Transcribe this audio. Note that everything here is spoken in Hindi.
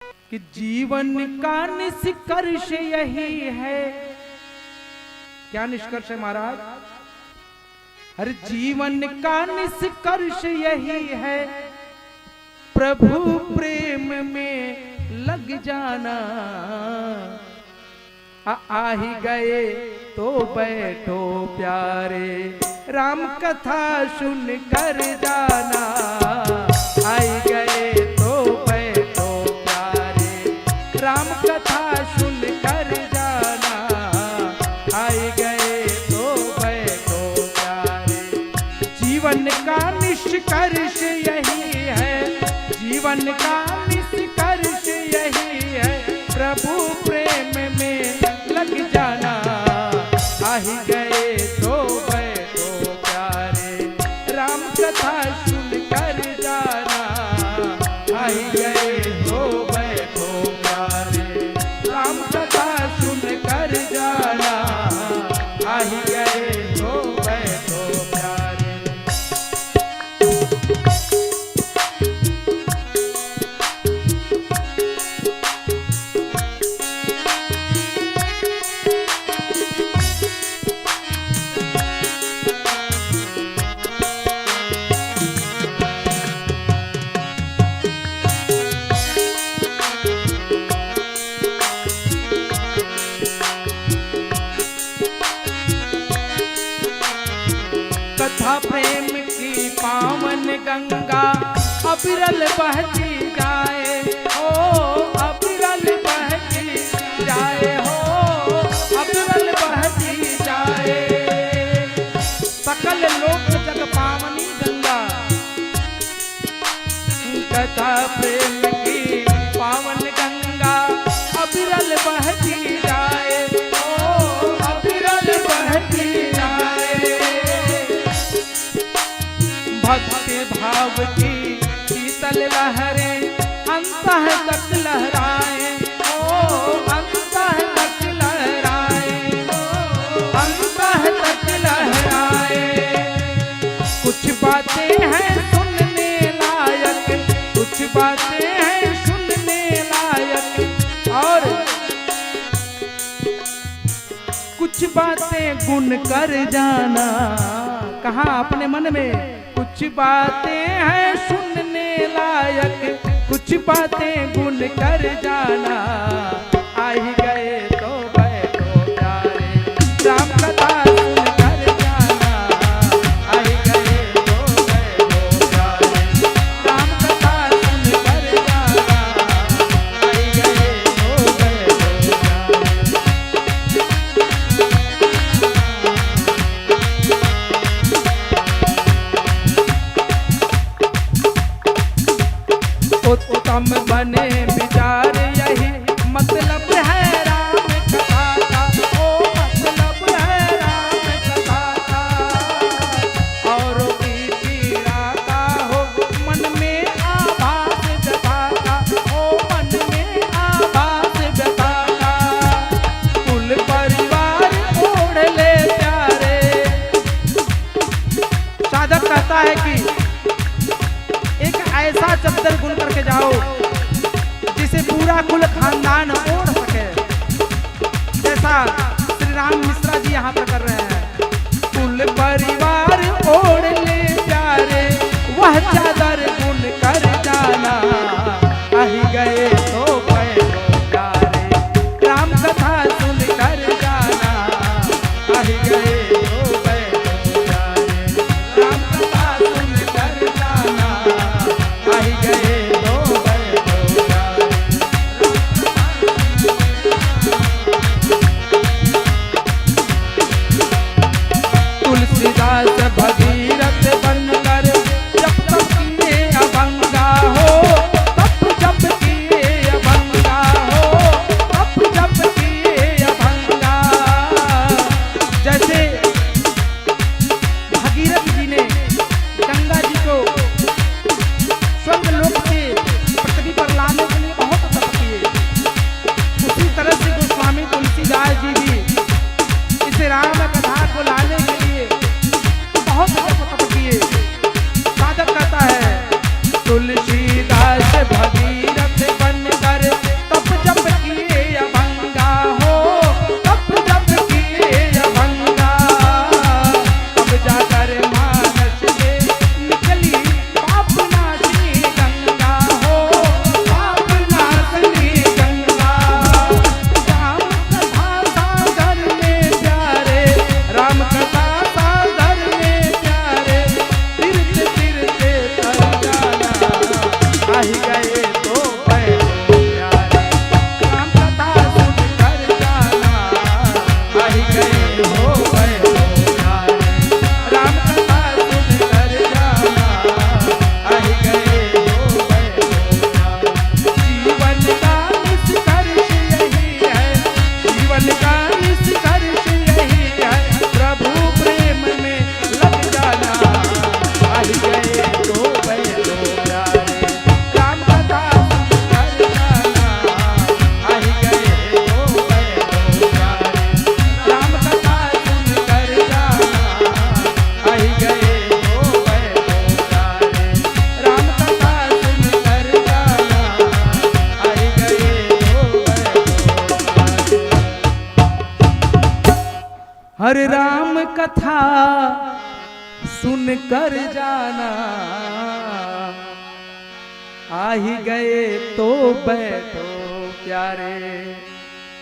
कि जीवन का निष्कर्ष यही है। क्या निष्कर्ष है महाराज? हर जीवन का निष्कर्ष यही है, प्रभु प्रेम में लग जाना। आ ही गए तो बैठो प्यारे, राम कथा सुन कर जाना। आई गए तो बैठो प्यारे, राम कथा सुन कर जाना। आई गए तो बैठो प्यारे, जीवन का निष्कर्ष यही है, जीवन का निष्कर्ष यही है, प्रभु प्रेम में लग जाना। आ ही गए तो बैठो प्यारे, राम कथा सुन कर जाना। आ ही गए तो बैठो प्यारे, राम कथा सुन कर जाना। आ ही गए तो बैठो प्यारे। कथा प्रेम की पावन गंगा अविरल बहती जाए, ओ अविरल बहती जाए, हो अविरल बहती जाए। सकल लोक जग पावनी गंगा, कथा प्रेम की पावन गंगा अविरल बहती जाए, ओ अविरल बहती जाए। भक्ति भाव की शीतल लहरें अंतः तक लहराए, ओ अंतः तक लहराए, अंतः तक लहराए। कुछ बातें हैं सुनने लायक, कुछ बातें हैं सुनने लायक, और कुछ बातें गुन कर जाना। कहा अपने मन में, कुछ बातें हैं सुनने लायक, कुछ बातें गुन कर जाना। आ ही गए तो बैठो प्यारे, राम कथा सुन कर जाना। आ ही गए तो बैठो प्यारे, राम कथा सुन कर जाना। आ ही गए तो बैठो उत्तम बने विचार यही मतलब है राम कथा का, ओ मतलब है राम कथा का। औरों की पीड़ा का हो मन में आभास व्यथा का, ओ मन में आभास व्यथा का। कुल परिवार ओढ़ ले प्यारे। साधक कहता है कि ऐसा चद्दर बुन करके जाओ जिसे पूरा कुल खानदान ओढ़ सके, जैसा श्री राम मिश्रा जी यहाँ पर कर रहे हैं। कुल परिवार ओढ़ ले प्यारे, वह चादर बुन कर जाना। आ ही गए तो बैठो प्यारे, राम कथा सुन कर जाना। आ ही गए तो बैठो प्यारे, राम कथा सुन कर जाना। आ ही गए तो बैठो प्यारे। तुलसीदास अरे राम कथा सुन कर जाना, आ ही गए तो बैठो प्यारे।